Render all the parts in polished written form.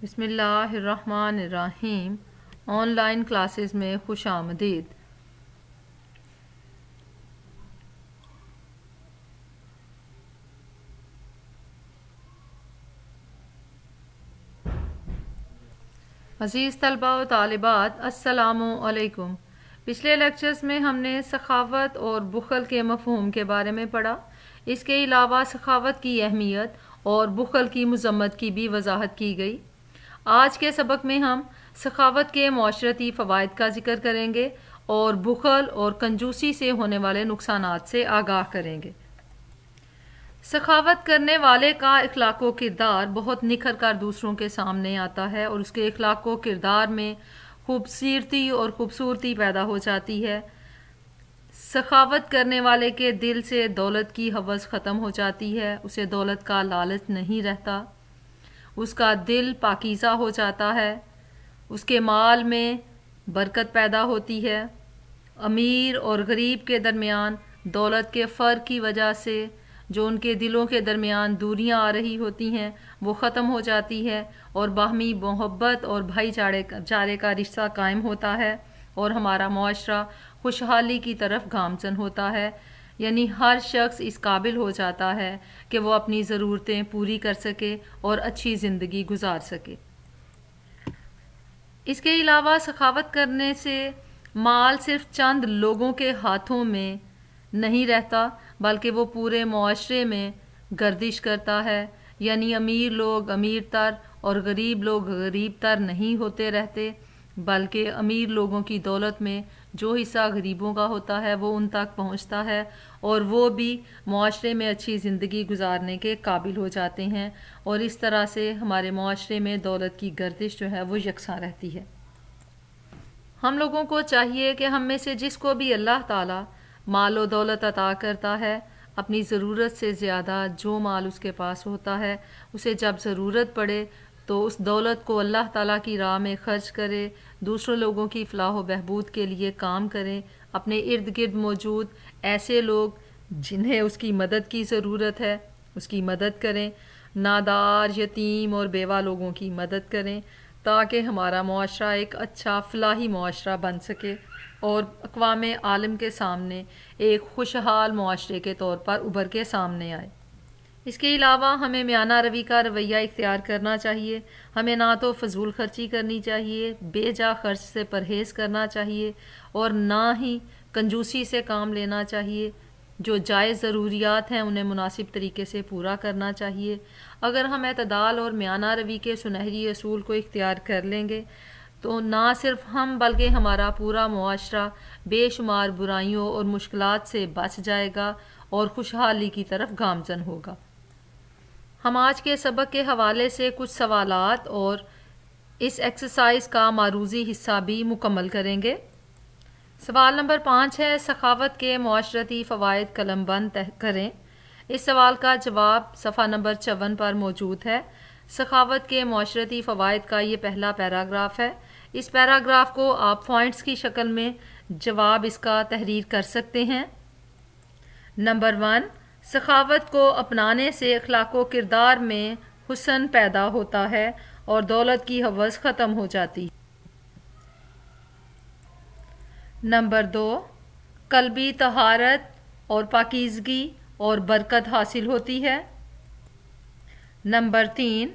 بسم اللہ الرحمن الرحیم۔ آن لائن کلاسز میں خوش آمدید۔ عزیز طلباء و طالبات، السلام علیکم۔ پچھلے لیکچرز میں ہم نے سخاوت اور بخل کے مفہوم کے بارے میں پڑھا۔ اس کے علاوہ سخاوت کی اہمیت اور بخل کی مذمت کی بھی وضاحت کی گئی۔ آج کے سبق میں ہم سخاوت کے معاشرتی فوائد کا ذکر کریں گے اور بخل اور کنجوسی سے ہونے والے نقصانات سے آگاہ کریں گے۔ سخاوت کرنے والے کا اخلاق و کردار بہت نکھر کر دوسروں کے سامنے آتا ہے اور اس کے اخلاق و کردار میں خوبصورتی پیدا ہو جاتی ہے۔ سخاوت کرنے والے کے دل سے دولت کی ہوس ختم ہو جاتی ہے، اسے دولت کا لالچ نہیں رہتا، اس کا دل پاکیزہ ہو جاتا ہے، اس کے مال میں برکت پیدا ہوتی ہے۔ امیر اور غریب کے درمیان دولت کے فرق کی وجہ سے جو ان کے دلوں کے درمیان دوریاں آ رہی ہوتی ہیں وہ ختم ہو جاتی ہے اور باہمی محبت اور بھائی چارے کا رشتہ قائم ہوتا ہے اور ہمارا معاشرہ خوشحالی کی طرف گامزن ہوتا ہے، یعنی ہر شخص اس قابل ہو جاتا ہے کہ وہ اپنی ضرورتیں پوری کر سکے اور اچھی زندگی گزار سکے۔ اس کے علاوہ سخاوت کرنے سے مال صرف چند لوگوں کے ہاتھوں میں نہیں رہتا بلکہ وہ پورے معاشرے میں گردش کرتا ہے، یعنی امیر لوگ امیر تر اور غریب لوگ غریب تر نہیں ہوتے رہتے، بلکہ امیر لوگوں کی دولت میں جو حصہ غریبوں کا ہوتا ہے وہ ان تک پہنچتا ہے اور وہ بھی معاشرے میں اچھی زندگی گزارنے کے قابل ہو جاتے ہیں، اور اس طرح سے ہمارے معاشرے میں دولت کی گردش جو ہے وہ یکساں رہتی ہے۔ ہم لوگوں کو چاہیے کہ ہم میں سے جس کو بھی اللہ تعالیٰ مال و دولت عطا کرتا ہے، اپنی ضرورت سے زیادہ جو مال اس کے پاس ہوتا ہے اسے جب ضرورت پڑے تو اس دولت کو اللہ تعالیٰ کی راہ میں خرچ کرے، دوسروں لوگوں کی فلاح و بہبود کے لیے کام کرے، اپنے ارد گرد موجود ایسے لوگ جنہیں اس کی مدد کی ضرورت ہے اس کی مدد کریں، نادار، یتیم اور بیوہ لوگوں کی مدد کریں، تاکہ ہمارا معاشرہ ایک اچھا فلاحی معاشرہ بن سکے اور اقوام عالم کے سامنے ایک خوشحال معاشرے کے طور پر ابھر کے سامنے آئے۔ اس کے علاوہ ہمیں میانہ روی کا رویہ اختیار کرنا چاہیے، ہمیں نہ تو فضول خرچی کرنی چاہیے، بے جا خرچ سے پرہیز کرنا چاہیے اور نہ ہی کنجوسی سے کام لینا چاہیے۔ جو جائز ضروریات ہیں انہیں مناسب طریقے سے پورا کرنا چاہیے۔ اگر ہم اعتدال اور میانہ روی کے سنہری اصول کو اختیار کر لیں گے تو نہ صرف ہم بلکہ ہمارا پورا معاشرہ بے شمار برائیوں اور مشکلات سے بچ جائے گا اور خوشحالی کی طرف گامزن ہوگا۔ ہم آج کے سبق کے حوالے سے کچھ سوالات اور اس ایکسرسائز کا معروضی حصہ بھی مکمل کریں گے۔ سوال نمبر 5 ہے، سخاوت کے معاشرتی فوائد قلم بند کریں۔ اس سوال کا جواب صفحہ نمبر 54 پر موجود ہے۔ سخاوت کے معاشرتی فوائد کا یہ پہلا پیراگراف ہے۔ اس پیراگراف کو آپ پوائنٹس کی شکل میں جواب اس کا تحریر کر سکتے ہیں۔ نمبر 1، سخاوت کو اپنانے سے اخلاق و کردار میں حسن پیدا ہوتا ہے اور دولت کی ہوس ختم ہو جاتی ہے۔ نمبر 2، قلبی طہارت اور پاکیزگی اور برکت حاصل ہوتی ہے۔ نمبر 3،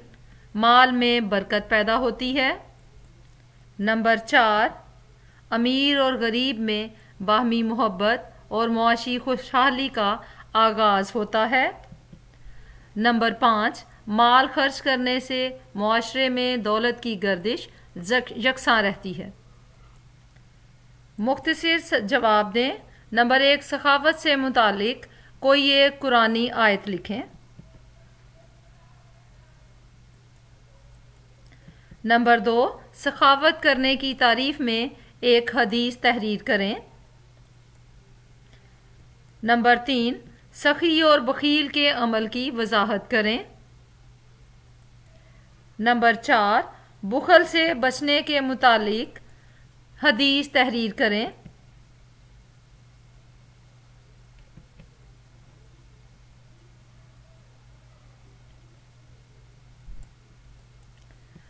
مال میں برکت پیدا ہوتی ہے۔ نمبر 4، امیر اور غریب میں باہمی محبت اور معاشی خوشحالی کا آغاز ہوتا ہے۔ نمبر 5، مال خرچ کرنے سے معاشرے میں دولت کی گردش یکساں رہتی ہے۔ مختصر جواب دیں۔ نمبر 1، سخاوت سے متعلق کوئی ایک قرآنی آیت لکھیں۔ نمبر 2، سخاوت کرنے کی تعریف میں ایک حدیث تحریر کریں۔ نمبر 3، سخی اور بخیل کے عمل کی وضاحت کریں۔ نمبر 4، بخل سے بچنے کے متعلق حدیث تحریر کریں۔